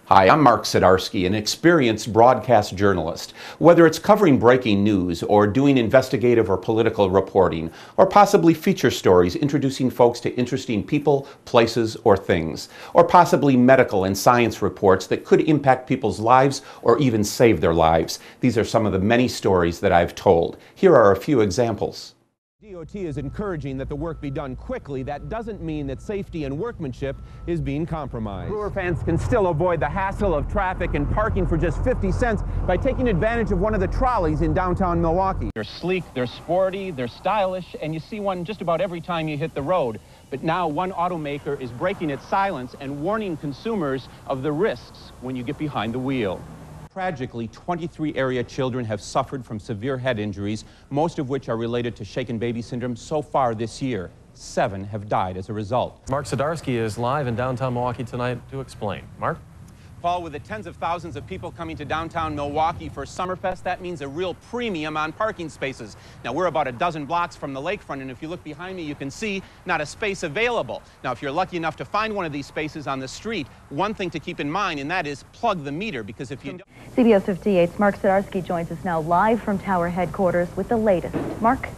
Hi, I'm Mark Sedarski, an experienced broadcast journalist. Whether it's covering breaking news or doing investigative or political reporting, or possibly feature stories introducing folks to interesting people, places, or things, or possibly medical and science reports that could impact people's lives or even save their lives. These are some of the many stories that I've told. Here are a few examples. DOT is encouraging that the work be done quickly. That doesn't mean that safety and workmanship is being compromised. Brewer fans can still avoid the hassle of traffic and parking for just 50 cents by taking advantage of one of the trolleys in downtown Milwaukee. They're sleek, they're sporty, they're stylish, and you see one just about every time you hit the road. But now one automaker is breaking its silence and warning consumers of the risks when you get behind the wheel. Tragically, 23 area children have suffered from severe head injuries, most of which are related to shaken baby syndrome so far this year. 7 have died as a result. Mark Sedarski is live in downtown Milwaukee tonight to explain. Mark? Paul, with the tens of thousands of people coming to downtown Milwaukee for Summerfest, that means a real premium on parking spaces. Now, we're about a dozen blocks from the lakefront, and if you look behind me, you can see not a space available. Now, if you're lucky enough to find one of these spaces on the street, one thing to keep in mind, and that is plug the meter, because if you don't... CBS 58's Mark Sedarski joins us now live from Tower headquarters with the latest. Mark?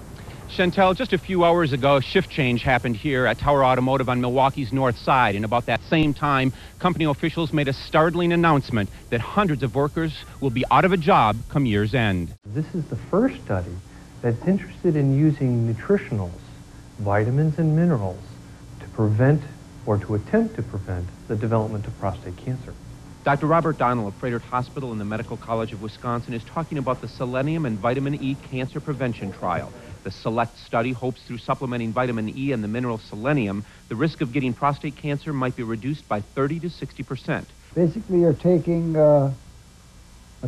Chantel, just a few hours ago, a shift change happened here at Tower Automotive on Milwaukee's north side. And about that same time, company officials made a startling announcement that hundreds of workers will be out of a job come year's end. This is the first study that's interested in using nutritionals, vitamins and minerals, to prevent or to attempt to prevent the development of prostate cancer. Dr. Robert Donnell of Frederick Hospital and the Medical College of Wisconsin is talking about the selenium and vitamin E cancer prevention trial. The SELECT study hopes through supplementing vitamin E and the mineral selenium, the risk of getting prostate cancer might be reduced by 30 to 60%. Basically, you're taking a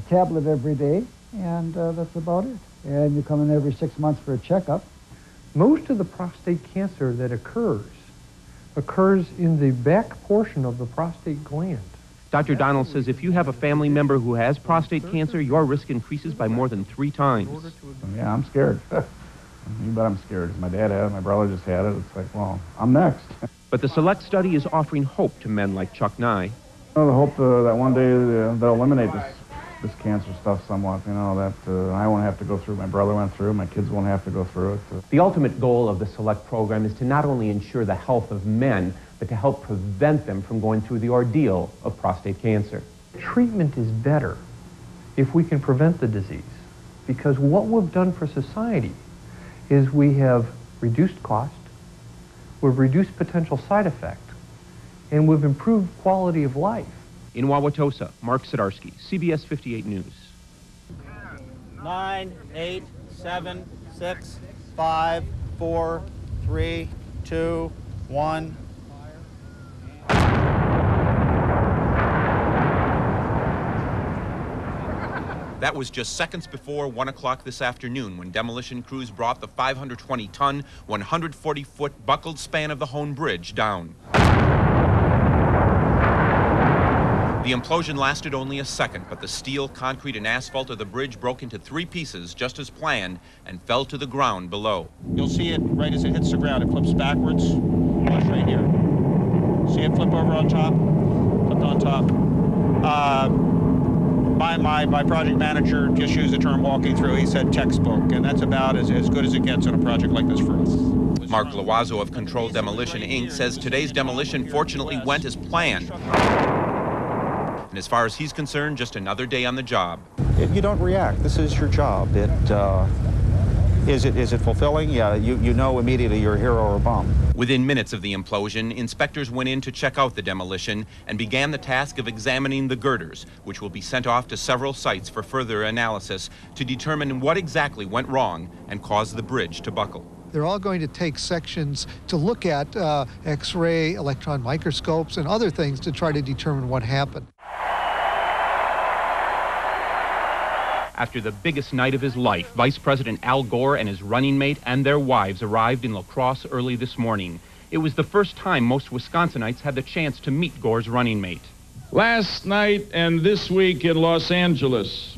tablet every day, and that's about it. And you come in every 6 months for a checkup. Most of the prostate cancer that occurs in the back portion of the prostate gland. Dr. Donnell says if you have a family member who has prostate cancer, your risk increases by more than 3 times. Yeah, I'm scared. You bet I'm scared. My dad had it, my brother just had it. It's like, well, I'm next. But the SELECT study is offering hope to men like Chuck Nye. The hope that one day they'll eliminate this cancer stuff somewhat, that I won't have to go through, my brother went through, my kids won't have to go through it. The ultimate goal of the SELECT program is to not only ensure the health of men, but to help prevent them from going through the ordeal of prostate cancer. Treatment is better if we can prevent the disease, because what we've done for society is we have reduced cost, we've reduced potential side effect, and we've improved quality of life. In Wauwatosa, Mark Sedarski, CBS 58 News. 9, 8, 7, 6, 5, 4, 3, 2, 1. That was just seconds before 1 o'clock this afternoon when demolition crews brought the 520-ton, 140-foot buckled span of the Hone Bridge down. The implosion lasted only a second, but the steel, concrete, and asphalt of the bridge broke into 3 pieces just as planned and fell to the ground below. You'll see it right as it hits the ground. It flips backwards. Watch right here. See it flip over on top? Flipped on top. My project manager just used the term walking through. He said textbook, and that's about as good as it gets on a project like this for us. Mark Loazo of Controlled Demolition, Inc. says today's demolition fortunately went as planned. And as far as he's concerned, just another day on the job. You don't react. This is your job. Is it fulfilling? Yeah, you know immediately you're a hero or a bum. Within minutes of the implosion, inspectors went in to check out the demolition and began the task of examining the girders, which will be sent off to several sites for further analysis to determine what exactly went wrong and caused the bridge to buckle. They're all going to take sections to look at X-ray, electron microscopes, and other things to try to determine what happened. After the biggest night of his life, Vice President Al Gore and his running mate and their wives arrived in La Crosse early this morning. It was the first time most Wisconsinites had the chance to meet Gore's running mate. Last night and this week in Los Angeles,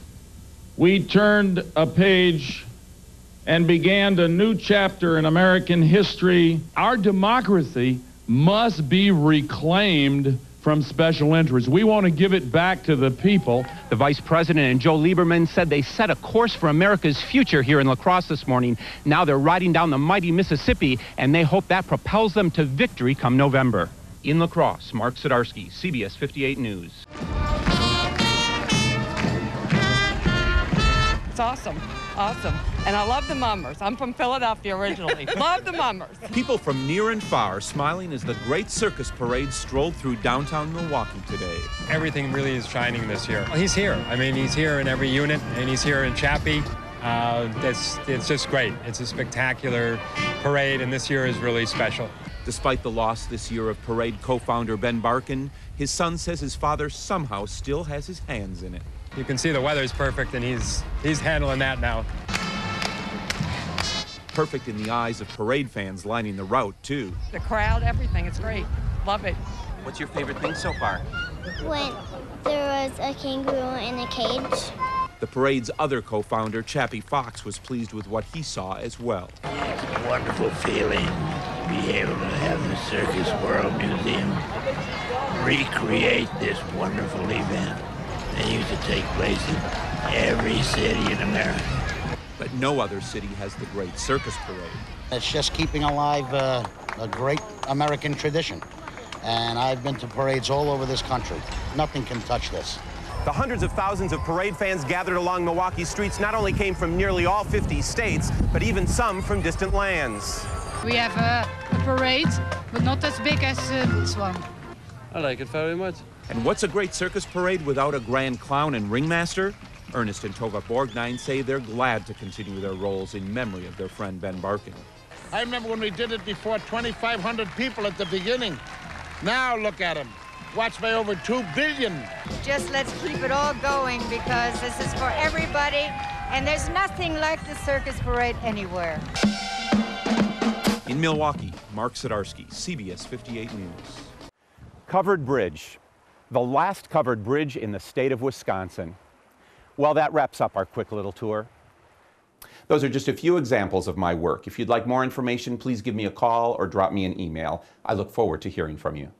we turned a page and began a new chapter in American history. Our democracy must be reclaimed from special interests. We want to give it back to the people. The Vice President and Joe Lieberman said they set a course for America's future here in La Crosse this morning. Now they're riding down the mighty Mississippi, and they hope that propels them to victory come November. In La Crosse, Mark Sedarski, CBS 58 News. It's awesome. Awesome. And I love the mummers. I'm from Philadelphia originally. Love the mummers. People from near and far smiling as the Great Circus Parade strolled through downtown Milwaukee today. Everything really is shining this year. He's here. I mean, he's here in every unit, and he's here in Chappie. It's just great. It's a spectacular parade, and this year is really special. Despite the loss this year of parade co-founder Ben Barkin, his son says his father somehow still has his hands in it. You can see the weather's perfect, and he's handling that now. Perfect in the eyes of parade fans lining the route, too. The crowd, everything. It's great. Love it. What's your favorite thing so far? When there was a kangaroo in a cage. The parade's other co-founder, Chappie Fox, was pleased with what he saw as well. It's a wonderful feeling to be able to have the Circus World Museum recreate this wonderful event. They used to take place in every city in America. But no other city has the Great Circus Parade. It's just keeping alive a great American tradition. And I've been to parades all over this country. Nothing can touch this. The hundreds of thousands of parade fans gathered along Milwaukee streets not only came from nearly all 50 states, but even some from distant lands. We have a parade, but not as big as this one. I like it very much. And what's a Great Circus Parade without a grand clown and ringmaster? Ernest and Tova Borgnine say they're glad to continue their roles in memory of their friend Ben Barkin. I remember when we did it before 2,500 people at the beginning. Now look at them. Watched by over 2 billion. Just let's keep it all going because this is for everybody, and there's nothing like the Circus Parade anywhere. In Milwaukee, Mark Sedarski, CBS 58 News. Covered bridge, the last covered bridge in the state of Wisconsin. Well, that wraps up our quick little tour. Those are just a few examples of my work. If you'd like more information, please give me a call or drop me an email. I look forward to hearing from you.